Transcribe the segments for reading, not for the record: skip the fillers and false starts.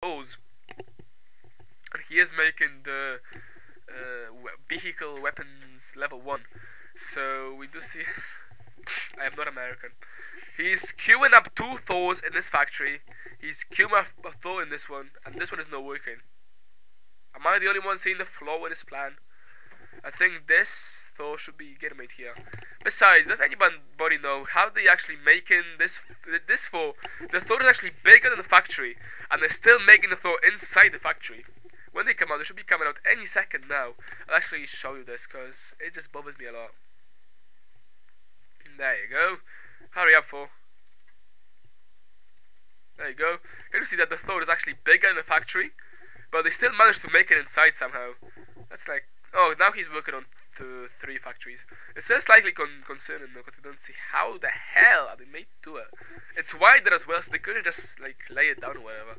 thors, and he is making the vehicle weapons level 1. So we do see. I am not American. He's queuing up 2 thors in this factory. He's queuing up a thor in this one, and this one is not working. Am I the only one seeing the flaw in his plan? I think this thor should be getting made here. Besides, does anybody know how they actually making this thor? The thor is actually bigger than the factory, and they're still making the thor inside the factory. When they come out, they should be coming out any second now. I'll actually show you this because it just bothers me a lot. There you go. Hurry up, Thor. There you go. Can you see that the thor is actually bigger in the factory, but they still managed to make it inside somehow? That's like, oh, now he's working on 3 factories. It's still slightly concerning though, because I don't see how the hell are they made to do it. It's wider as well, so they couldn't just like lay it down or whatever.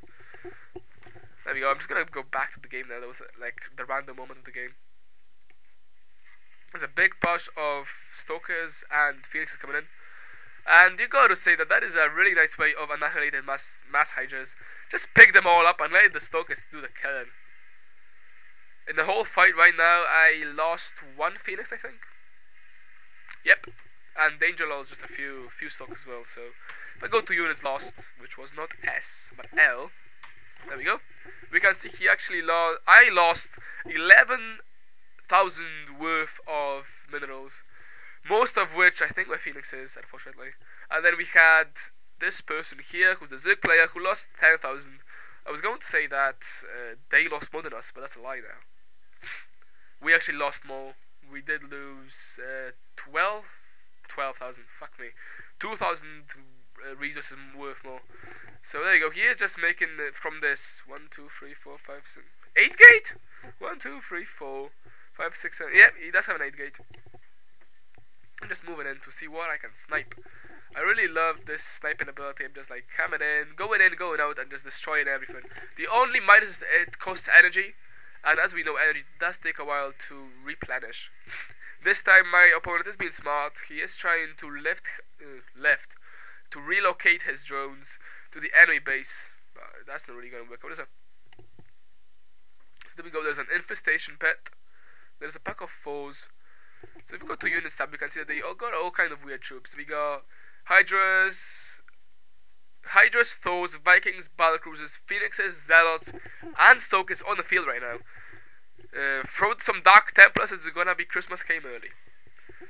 There we go. I'm just gonna go back to the game now. That was like the random moment of the game. There's a big push of stalkers and phoenixes coming in, and you gotta say that that is a really nice way of annihilating mass hydras. Just pick them all up and let the stalkers do the killing. In the whole fight right now, I lost 1 phoenix, I think. Yep, and danger lost just a few stalkers as well. So if I go to units lost, which was not S but L, there we go. We can see he actually lost. I lost 11,000 worth of minerals, most of which I think were phoenixes, unfortunately. And then we had this person here, who's the Zerg player, who lost 10,000. I was going to say that they lost more than us, but that's a lie now. We actually lost more. We did lose 12,000. Fuck me, 2,000 resources worth more. So there you go. He is just making it from this 1, 2, 3, 4, 5, 6, 8 gate. 1, 2, 3, 4, 5, 6, 7. Yeah, he does have an 8 gate. I'm just moving in to see what I can snipe. I really love this sniping ability. I'm just like coming in, going out, and just destroying everything. The only minus is it costs energy, and as we know, energy does take a while to replenish. This time my opponent is being smart. He is trying to to relocate his drones to the enemy base, but that's not really going to work. What is it? So there we go. There's an infestation pet. There's a pack of foes. So if we go to units tab, we can see that they all got all kind of weird troops. We got Hydras, Thors, Vikings, battlercruisers, Phoenixes, Zealots, and Stokers on the field right now. Throw some Dark Templars. It's gonna be Christmas came early.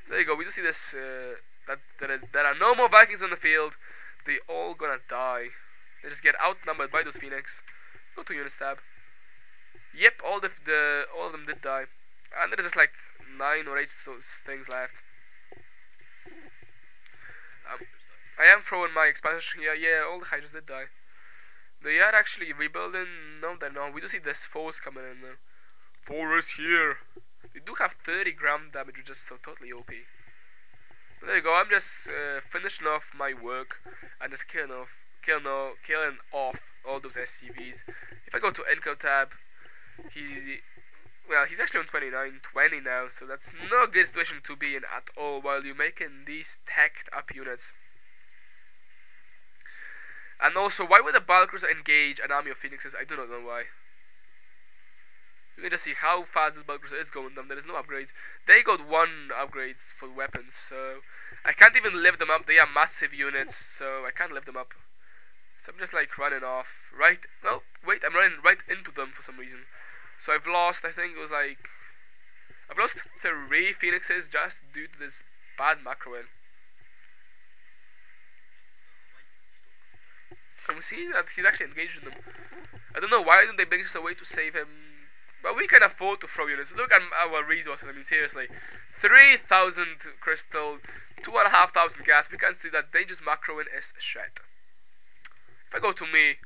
So there you go. We do see this. There are no more Vikings on the field. They all gonna die. They just get outnumbered by those Phoenix. Go to units tab. Yep, all of them did die, and there's just like 9 or 8 things left. I am throwing my expansion here. Yeah, all the Hydras did die. They are actually rebuilding. No, they're not. We do see this force coming in though. Thor is here. They do have 30 gram damage, which is so totally OP. But there you go. I'm just finishing off my work and just killing off all those SCVs. If I go to income tab, he's actually on 20 now, so that's not a good situation to be in at all while you're making these teched up units. And also, why would a battlecruiser engage an army of phoenixes? I do not know why. You can just see how fast this battlecruiser is going down. There is no upgrades. They got 1 upgrades for weapons, so I can't even lift them up. They are massive units, so I can't lift them up. So I'm just like running off. No, wait, I'm running right into them for some reason. So I've lost, I think it was like, I've lost 3 phoenixes just due to this bad macroing. And we see that he's actually engaged in them. I don't know why don't they bring just a way to save him, but we can afford to throw units. Look at our resources. I mean, seriously, 3,000 crystal, 2,500 gas. We can see that dangerous macroing is shit. If I go to me,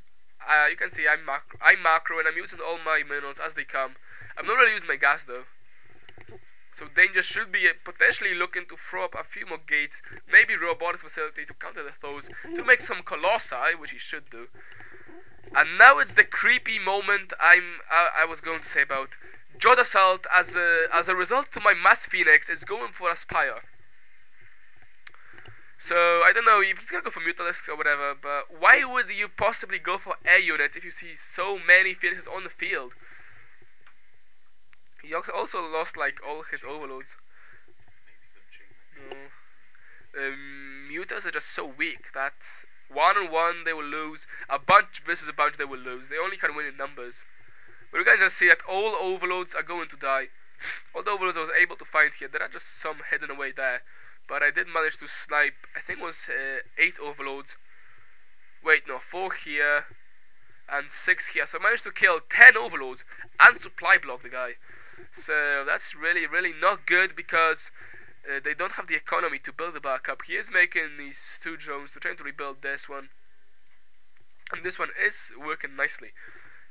you can see I'm macroing. I'm using all my minerals as they come. I'm not really using my gas though. So Danger should be potentially looking to throw up a few more gates, maybe robotics facility to counter the thors, to make some colossi, which he should do. And now it's the creepy moment I was going to say about. Jod Assault, as a result to my mass phoenix, is going for Aspire. So I don't know if he's gonna go for Mutalisks or whatever, but why would you possibly go for air units if you see so many Phoenixes on the field? He also lost like all his overloads. No. Mutas are just so weak that 1-on-1 they will lose. A bunch versus a bunch they will lose. They only can win in numbers. But you can just see that all overloads are going to die. All the overloads I was able to find here, there are just some hidden away there. But I did manage to snipe, I think it was 8 overloads. Wait, no, 4 here and 6 here. So I managed to kill 10 overloads and supply block the guy. So that's really, really not good because they don't have the economy to build the backup. He is making these 2 drones to trying to rebuild this one. And this one is working nicely.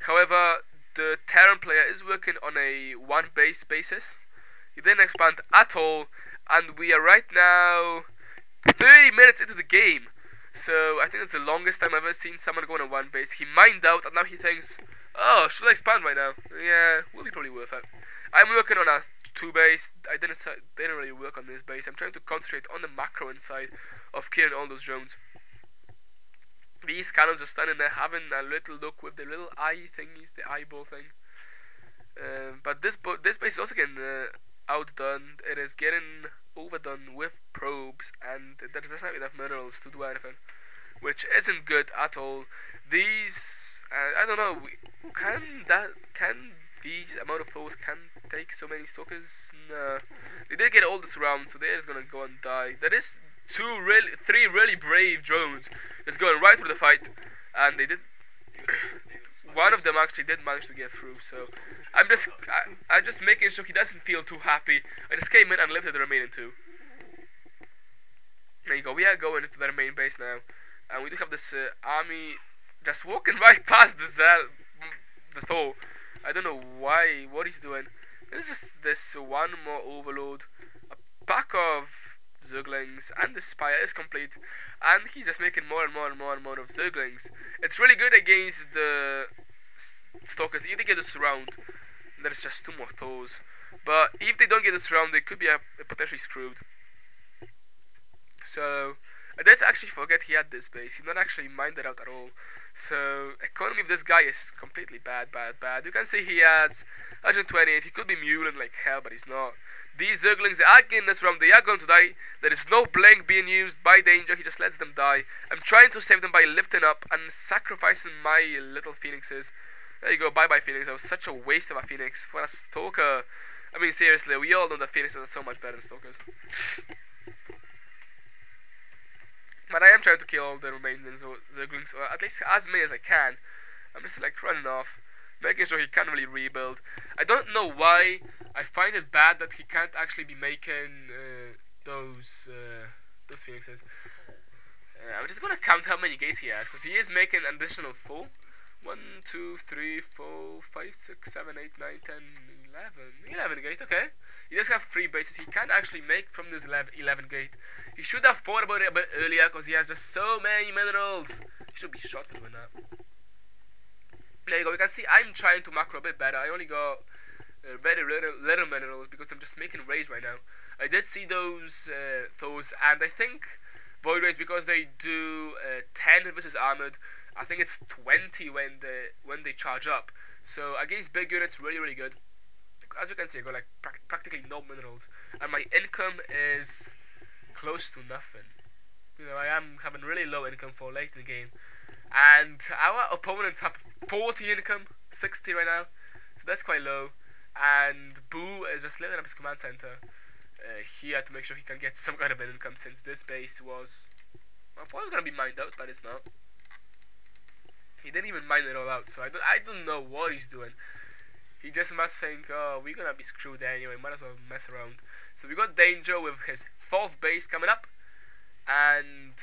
However, the Terran player is working on a 1 base basis. He didn't expand at all. And we are right now 30 minutes into the game. So I think it's the longest time I've ever seen someone go on a 1 base. He mined out and now he thinks, oh, should I expand right now? Yeah, will be probably worth it. I'm working on a 2 base. I didn't really work on this base. I'm trying to concentrate on the macro inside of killing all those drones. These cannons are standing there having a little look with the little eye thingies, the eyeball thing. But this base is also getting outdone. It is getting overdone with probes, and there doesn't have enough minerals to do anything, which isn't good at all. These, I don't know, can these amount of thors can take so many stalkers? No, they did get all this round, so they're just gonna go and die. There is 3 really brave drones that's going right through the fight, and they did. One of them actually did manage to get through, so I'm just making sure he doesn't feel too happy. I just came in and lifted the remaining 2. There you go. We are going into the main base now, and we do have this army just walking right past the Thor. I don't know what he's doing. There's just this 1 more overload, a pack of Zerglings, and the Spire is complete, and he's just making more and more of Zerglings. It's really good against the Stalkers. If they get this round, there's just 2 more Thors. But if they don't get this round, they could be potentially screwed. So I did actually forget he had this base. He not actually mined it out at all. So economy of this guy is completely bad. You can see he has 128. He could be muling like hell, but he's not. These Zerglings are getting this round. They are going to die. There is no blink being used by Danger. He just lets them die. I'm trying to save them by lifting up and sacrificing my little Phoenixes. There you go. Bye-bye, Phoenix. That was such a waste of a Phoenix for a Stalker. I mean, seriously, we all know that Phoenixes are so much better than Stalkers. But I am trying to kill all the remaining Zerglings, or at least as many as I can. I'm just like running off, making sure he can't really rebuild. I don't know why. I find it bad that he can't actually be making those Phoenixes. I'm just gonna count how many gates he has, because he is making an additional 4. 1, 2, 3, 4, 5, 6, 7, 8, 9, 10, 11 gate, okay. He does have 3 bases. He can actually make from this 11 gate. He should have thought about it a bit earlier, because he has just so many minerals. He should be shot for doing that. There you go. You can see I'm trying to macro a bit better. I only got very little minerals because I'm just making raids right now. I did see those Thors, and I think Void Rays, because they do 10 versus armored. I think it's 20 when they charge up. So against big units, really good. As you can see, I got like practically no minerals, and my income is close to nothing. You know, I am having really low income for late in the game, and our opponents have 40 income, 60 right now, so that's quite low. And Boo is just living up his command center here to make sure he can get some kind of an income, since this base was, I thought it was gonna be mined out, but it's not. He didn't even mine it all out, so I don't know what he's doing. He just must think, oh, we're gonna be screwed anyway, might as well mess around. So we got Danger with his 4th base coming up, and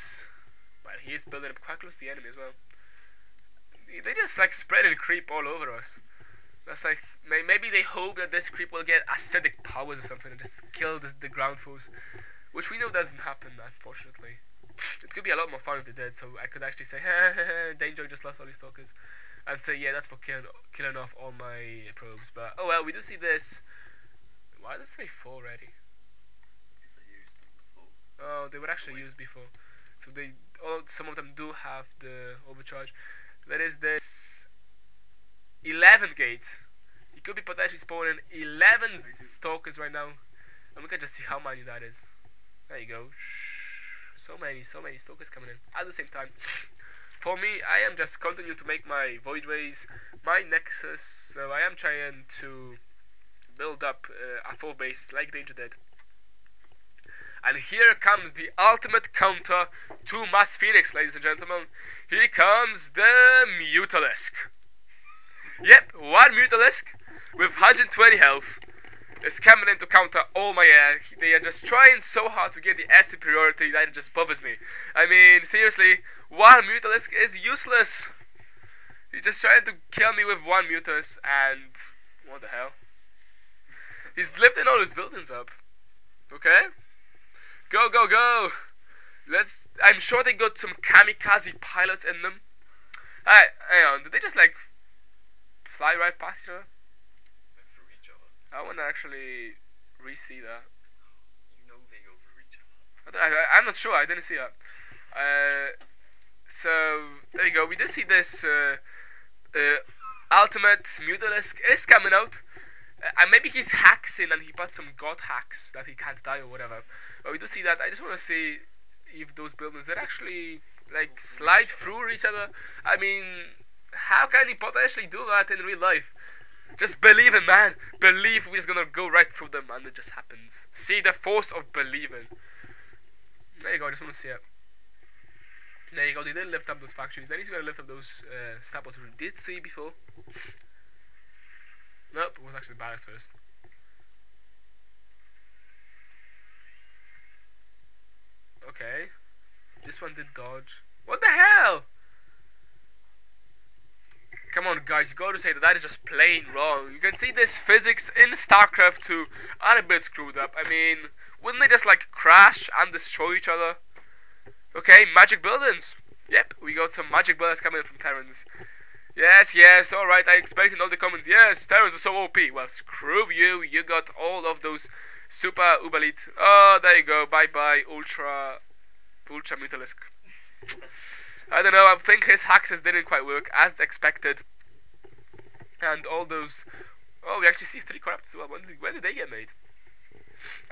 well, he is building up quite close to the enemy as well. They just like spread and creep all over us. That's like, maybe they hope that this creep will get acidic powers or something and just kill the ground force, which we know doesn't happen, unfortunately. It could be a lot more fun if they did, so I could actually say, Danger just lost all his stalkers, and say, yeah, that's for killing off all my probes. But oh well, we do see this. Why did it say 4 already? Oh, they were actually used before. So some of them do have the overcharge. There is this 11 gate. He could be potentially spawning 11 stalkers right now, and we can just see how many that is. There you go. So many stalkers coming in at the same time. For me, I am just continuing to make my void rays, my nexus. So I am trying to build up a full base like Danger did. And here comes the ultimate counter to Mass Phoenix, ladies and gentlemen. Here comes the Mutalisk. Yep, one Mutalisk with 120 health is coming in to counter all my air. They are just trying so hard to get the air superiority that it just bothers me. I mean, seriously, one Mutalisk is useless. He's just trying to kill me with one Mutalisk, and what the hell? He's lifting all his buildings up. Okay? Go, go, go! I'm sure they got some kamikaze pilots in them. Alright, hang on, did they just like fly right past each other? I wanna actually re-see that. You know they over each other. I'm not sure, I didn't see that. So, there you go, we did see this ultimate Mutalisk is coming out. And maybe he's hacks in and he put some god hacks that he can't die or whatever. But we do see that. I just want to see if those buildings that actually like slide through each other. I mean, how can he potentially do that in real life? Just believe in, man. Believe we're just gonna go right through them and it just happens. See the force of believing. There you go, I just want to see it. There you go, they did lift up those factories. Then he's gonna lift up those staples we did see before. Nope, it was actually the barracks first. Okay. This one did dodge. What the hell? Come on, guys, you gotta say that is just plain wrong. You can see this physics in StarCraft 2 are a bit screwed up. I mean, wouldn't they just like crash and destroy each other? Okay, magic buildings. Yep, we got some magic buildings coming in from Terrans. Yes, yes, alright, I expected all the comments. Yes, Terrans are so OP. Well, screw you, you got all of those super uberelite. Oh, there you go, bye-bye, ultra Mutalisk. I don't know, I think his hacks didn't quite work as expected. And all those... Oh, we actually see 3 corrupts as well. When did they get made?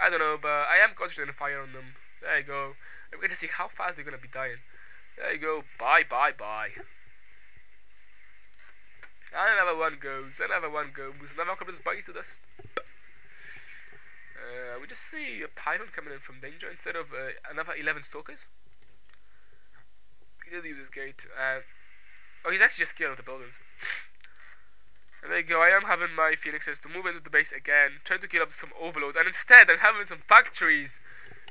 I don't know, but I am concentrating fire on them. There you go. I'm going to see how fast they're going to be dying. There you go, bye, bye, bye. And another one goes, another one goes, another one comes bites to dust. We just see a pylon coming in from Danger instead of another 11 stalkers. He did use his gate. Oh, he's actually just scared of the buildings. And there you go, I am having my phoenixes to move into the base again, trying to kill up some overloads, and instead I'm having some factories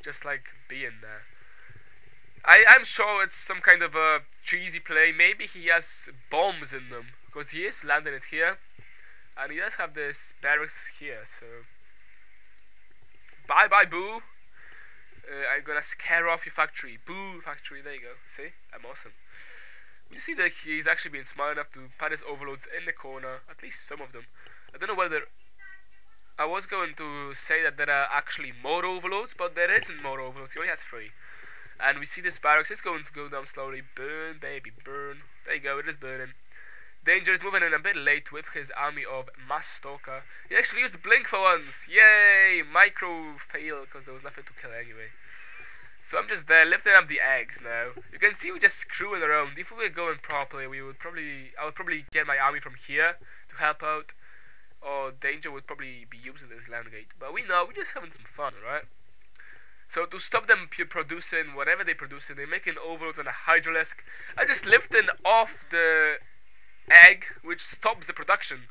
just like being there. I'm sure it's some kind of a cheesy play. Maybe he has bombs in them, because he is landing it here, and he does have this barracks here, so bye bye boo. I'm gonna scare off your factory. Boo factory, there you go. See? I'm awesome. You see that he's actually been smart enough to put his overloads in the corner, at least some of them. I don't know whether I was going to say that there are actually more overloads, but there isn't more overloads. He only has 3. And we see this barracks is going to go down slowly. Burn, baby, burn. There you go, it is burning. Danger is moving in a bit late with his army of Mass Stalker. He actually used Blink for once. Yay! Micro fail, because there was nothing to kill anyway. So I'm just there lifting up the eggs now. You can see we're just screwing around. If we were going properly, I would probably get my army from here to help out. Or Danger would probably be using this land gate. But we're just having some fun, alright? So to stop them producing whatever they're producing, they're making overloads on a Hydralisk. I'm just lifting off the egg, which stops the production.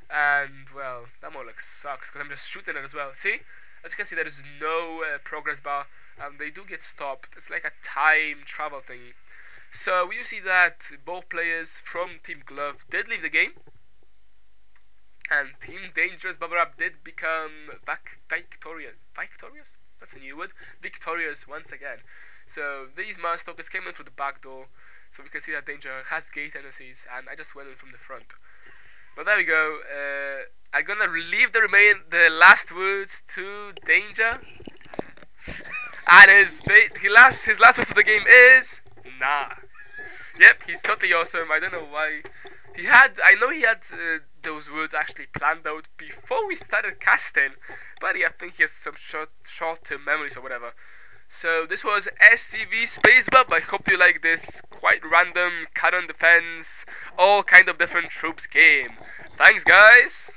And, well, that more like sucks, because I'm just shooting it as well. See? As you can see, there is no progress bar, and they do get stopped. It's like a time travel thingy. So we do see that both players from Team Glove did leave the game, and Team Dangerous bubblewrap did become victorious? That's a new word. Victorious once again. So these Mars Stalkers came in through the back door, so we can see that Danger has gate tendencies, and I just went in from the front. But there we go. I'm gonna leave the last words to Danger. And his last word for the game is nah. Yep, he's totally awesome. I don't know why. I know he had those words actually planned out before we started casting, but yeah, I think he has some short-term memories or whatever. So this was SCV Space Bub. I hope you like this quite random cat on defense, all kind of different troops game. Thanks, guys.